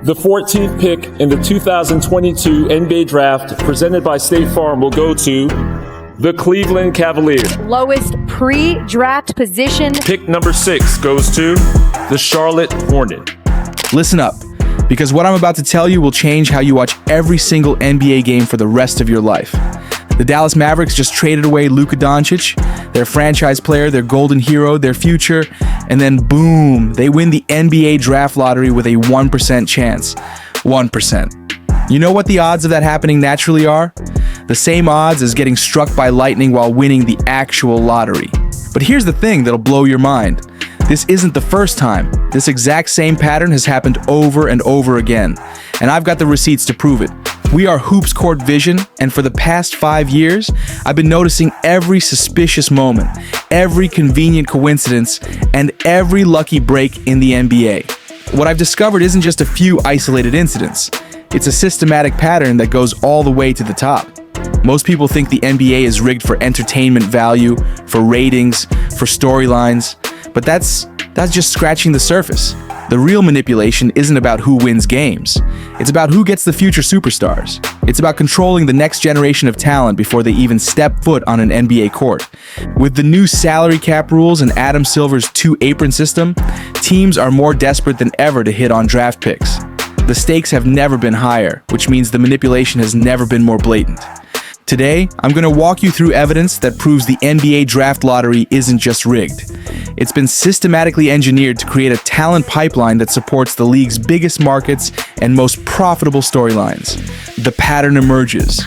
The 14th pick in the 2022 NBA Draft presented by State Farm will go to the Cleveland Cavaliers. Lowest pre-draft position. Pick number 6 goes to the Charlotte Hornets. Listen up, because what I'm about to tell you will change how you watch every single NBA game for the rest of your life. The Dallas Mavericks just traded away Luka Dončić, their franchise player, their golden hero, their future, and then boom, they win the NBA draft lottery with a 1% chance. 1%. You know what the odds of that happening naturally are? The same odds as getting struck by lightning while winning the actual lottery. But here's the thing that'll blow your mind. This isn't the first time. This exact same pattern has happened over and over again. And I've got the receipts to prove it. We are Hoops Court Vision, and for the past 5 years, I've been noticing every suspicious moment, every convenient coincidence, and every lucky break in the NBA. What I've discovered isn't just a few isolated incidents. It's a systematic pattern that goes all the way to the top. Most people think the NBA is rigged for entertainment value, for ratings, for storylines, but that's just scratching the surface. The real manipulation isn't about who wins games. It's about who gets the future superstars. It's about controlling the next generation of talent before they even step foot on an NBA court. With the new salary cap rules and Adam Silver's two-apron system, teams are more desperate than ever to hit on draft picks. The stakes have never been higher, which means the manipulation has never been more blatant. Today, I'm going to walk you through evidence that proves the NBA draft lottery isn't just rigged. It's been systematically engineered to create a talent pipeline that supports the league's biggest markets and most profitable storylines. The pattern emerges.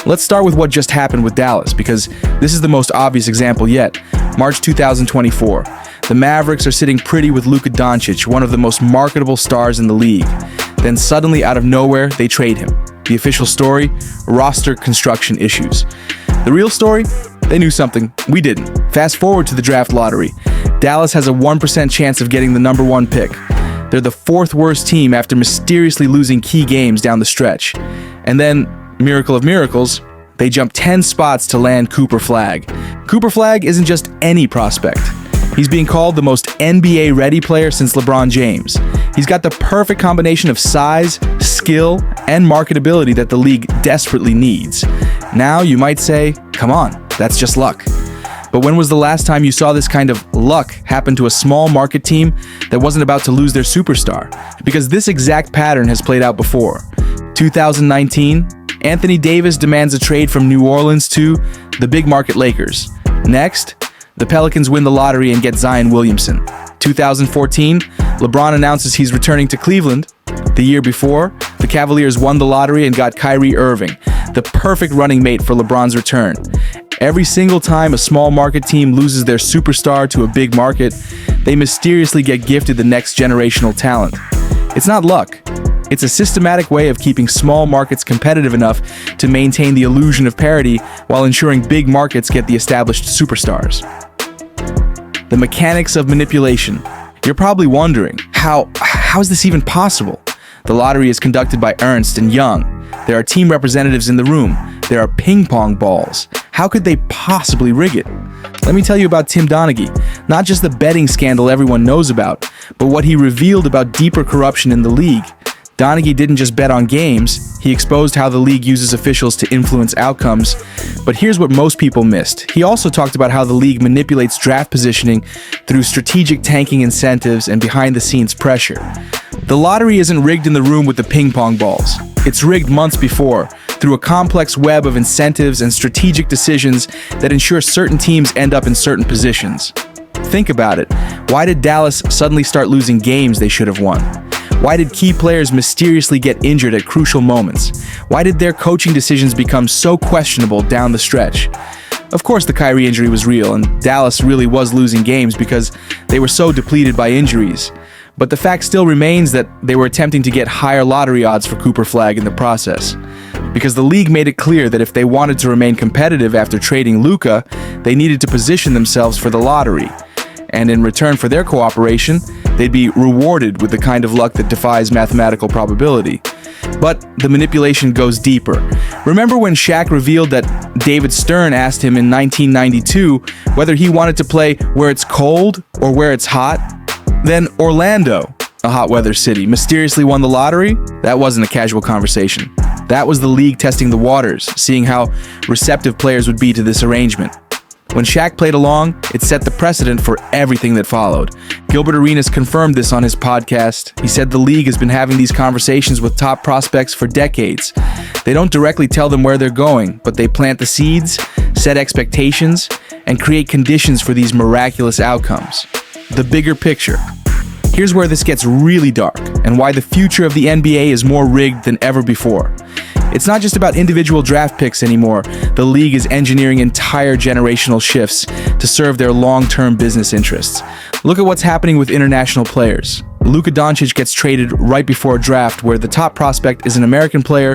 Let's start with what just happened with Dallas, because this is the most obvious example yet. March 2024. The Mavericks are sitting pretty with Luka Dončić, one of the most marketable stars in the league. Then suddenly, out of nowhere, they trade him. The official story? Roster construction issues. The real story? They knew something. We didn't. Fast forward to the draft lottery. Dallas has a 1% chance of getting the number 1 pick. They're the 4th worst team after mysteriously losing key games down the stretch. And then, miracle of miracles, they jump 10 spots to land Cooper Flagg. Cooper Flagg isn't just any prospect. He's being called the most NBA-ready player since LeBron James. He's got the perfect combination of size, skill, and marketability that the league desperately needs. Now, you might say, come on, that's just luck. But when was the last time you saw this kind of luck happen to a small market team that wasn't about to lose their superstar? Because this exact pattern has played out before. 2019, Anthony Davis demands a trade from New Orleans to the big market Lakers. Next, the Pelicans win the lottery and get Zion Williamson. 2014, LeBron announces he's returning to Cleveland. The year before, the Cavaliers won the lottery and got Kyrie Irving, the perfect running mate for LeBron's return. Every single time a small market team loses their superstar to a big market, they mysteriously get gifted the next generational talent. It's not luck. It's a systematic way of keeping small markets competitive enough to maintain the illusion of parity while ensuring big markets get the established superstars. The mechanics of manipulation. You're probably wondering, how is this even possible? The lottery is conducted by Ernst & Young. There are team representatives in the room. There are ping pong balls. How could they possibly rig it? Let me tell you about Tim Donaghy. Not just the betting scandal everyone knows about, but what he revealed about deeper corruption in the league. Donaghy didn't just bet on games, he exposed how the league uses officials to influence outcomes. But here's what most people missed. He also talked about how the league manipulates draft positioning through strategic tanking incentives and behind-the-scenes pressure. The lottery isn't rigged in the room with the ping pong balls. It's rigged months before, through a complex web of incentives and strategic decisions that ensure certain teams end up in certain positions. Think about it. Why did Dallas suddenly start losing games they should have won? Why did key players mysteriously get injured at crucial moments? Why did their coaching decisions become so questionable down the stretch? Of course, the Kyrie injury was real, and Dallas really was losing games because they were so depleted by injuries. But the fact still remains that they were attempting to get higher lottery odds for Cooper Flagg in the process. Because the league made it clear that if they wanted to remain competitive after trading Luka, they needed to position themselves for the lottery. And in return for their cooperation, they'd be rewarded with the kind of luck that defies mathematical probability. But the manipulation goes deeper. Remember when Shaq revealed that David Stern asked him in 1992 whether he wanted to play where it's cold or where it's hot? Then Orlando, a hot weather city, mysteriously won the lottery? That wasn't a casual conversation. That was the league testing the waters, seeing how receptive players would be to this arrangement. When Shaq played along, it set the precedent for everything that followed. Gilbert Arenas confirmed this on his podcast. He said the league has been having these conversations with top prospects for decades. They don't directly tell them where they're going, but they plant the seeds, set expectations, and create conditions for these miraculous outcomes. The bigger picture. Here's where this gets really dark, and why the future of the NBA is more rigged than ever before. It's not just about individual draft picks anymore. The league is engineering entire generational shifts to serve their long-term business interests. Look at what's happening with international players. Luka Dončić gets traded right before a draft where the top prospect is an American player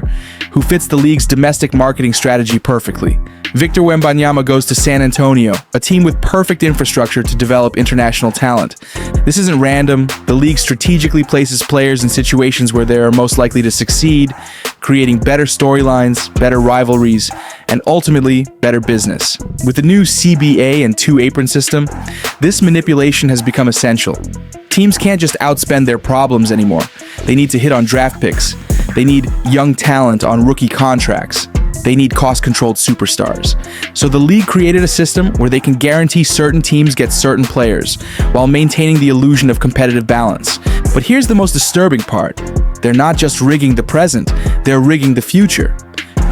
who fits the league's domestic marketing strategy perfectly. Victor Wembanyama goes to San Antonio, a team with perfect infrastructure to develop international talent. This isn't random. The league strategically places players in situations where they are most likely to succeed, creating better storylines, better rivalries, and ultimately, better business. With the new CBA and two-apron system, this manipulation has become essential. Teams can't just outspend their problems anymore. They need to hit on draft picks. They need young talent on rookie contracts. They need cost-controlled superstars. So the league created a system where they can guarantee certain teams get certain players, while maintaining the illusion of competitive balance. But here's the most disturbing part. They're not just rigging the present, they're rigging the future.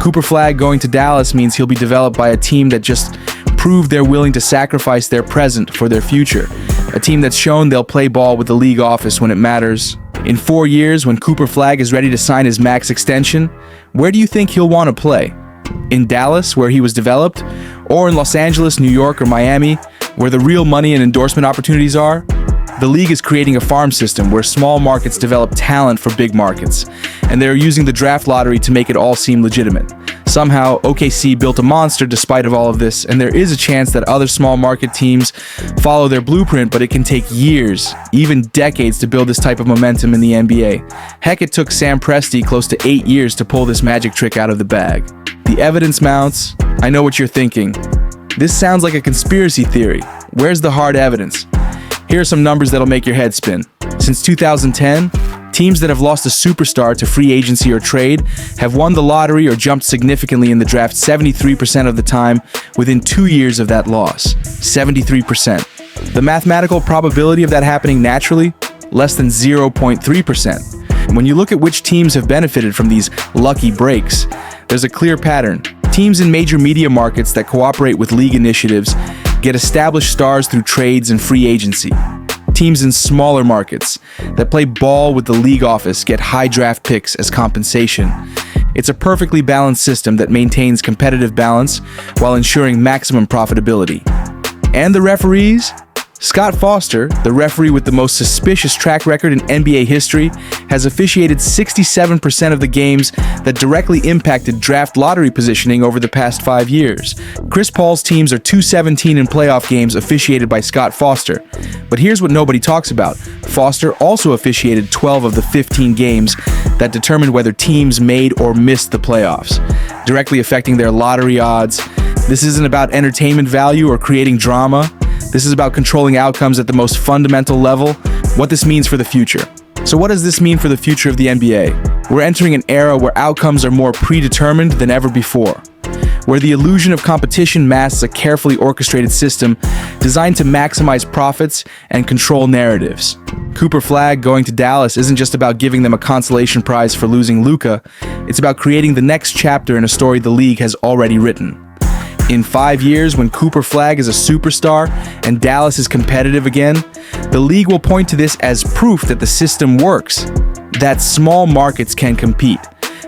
Cooper Flagg going to Dallas means he'll be developed by a team that just proved they're willing to sacrifice their present for their future. A team that's shown they'll play ball with the league office when it matters. In 4 years, when Cooper Flagg is ready to sign his max extension, where do you think he'll want to play? In Dallas, where he was developed? Or in Los Angeles, New York, or Miami, where the real money and endorsement opportunities are? The league is creating a farm system where small markets develop talent for big markets, and they're using the draft lottery to make it all seem legitimate. Somehow, OKC built a monster despite of all of this, and there is a chance that other small market teams follow their blueprint, but it can take years, even decades, to build this type of momentum in the NBA. Heck, it took Sam Presti close to 8 years to pull this magic trick out of the bag. The evidence mounts. I know what you're thinking. This sounds like a conspiracy theory. Where's the hard evidence? Here are some numbers that'll make your head spin. Since 2010, teams that have lost a superstar to free agency or trade have won the lottery or jumped significantly in the draft 73% of the time within 2 years of that loss. 73%. The mathematical probability of that happening naturally? Less than 0.3%. When you look at which teams have benefited from these lucky breaks, there's a clear pattern. Teams in major media markets that cooperate with league initiatives get established stars through trades and free agency. Teams in smaller markets that play ball with the league office get high draft picks as compensation. It's a perfectly balanced system that maintains competitive balance while ensuring maximum profitability. And the referees? Scott Foster, the referee with the most suspicious track record in NBA history, has officiated 67% of the games that directly impacted draft lottery positioning over the past 5 years. Chris Paul's teams are 217 in playoff games officiated by Scott Foster. But here's what nobody talks about. Foster also officiated 12 of the 15 games that determined whether teams made or missed the playoffs, directly affecting their lottery odds. This isn't about entertainment value or creating drama. This is about controlling outcomes at the most fundamental level, what this means for the future. So what does this mean for the future of the NBA? We're entering an era where outcomes are more predetermined than ever before, where the illusion of competition masks a carefully orchestrated system designed to maximize profits and control narratives. Cooper Flagg going to Dallas isn't just about giving them a consolation prize for losing Luka, it's about creating the next chapter in a story the league has already written. In 5 years, when Cooper Flagg is a superstar and Dallas is competitive again, the league will point to this as proof that the system works, that small markets can compete,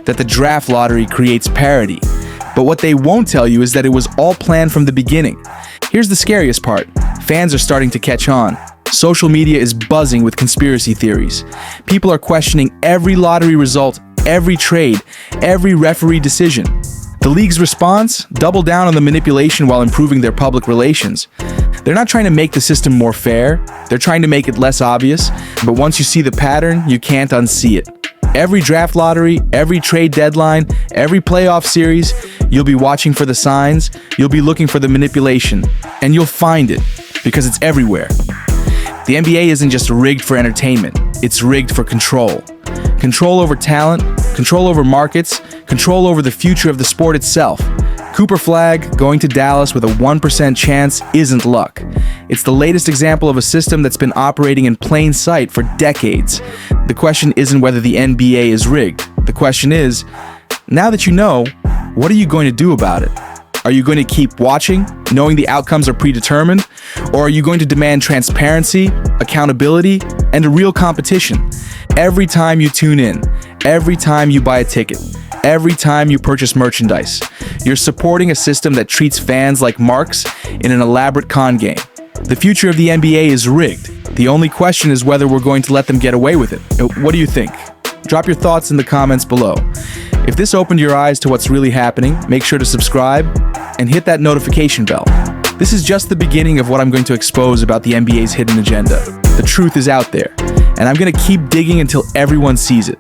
that the draft lottery creates parity. But what they won't tell you is that it was all planned from the beginning. Here's the scariest part. Fans are starting to catch on. Social media is buzzing with conspiracy theories. People are questioning every lottery result, every trade, every referee decision. The league's response? Double down on the manipulation while improving their public relations. They're not trying to make the system more fair, they're trying to make it less obvious, but once you see the pattern, you can't unsee it. Every draft lottery, every trade deadline, every playoff series, you'll be watching for the signs, you'll be looking for the manipulation, and you'll find it, because it's everywhere. The NBA isn't just rigged for entertainment, it's rigged for control. Control over talent, control over markets, control over the future of the sport itself. Cooper Flagg going to Dallas with a 1% chance isn't luck. It's the latest example of a system that's been operating in plain sight for decades. The question isn't whether the NBA is rigged. The question is, now that you know, what are you going to do about it? Are you going to keep watching, knowing the outcomes are predetermined? Or are you going to demand transparency, accountability, and a real competition? Every time you tune in, every time you buy a ticket, every time you purchase merchandise, you're supporting a system that treats fans like marks in an elaborate con game. The future of the NBA is rigged. The only question is whether we're going to let them get away with it. What do you think? Drop your thoughts in the comments below. If this opened your eyes to what's really happening, make sure to subscribe and hit that notification bell. This is just the beginning of what I'm going to expose about the NBA's hidden agenda. The truth is out there, and I'm going to keep digging until everyone sees it.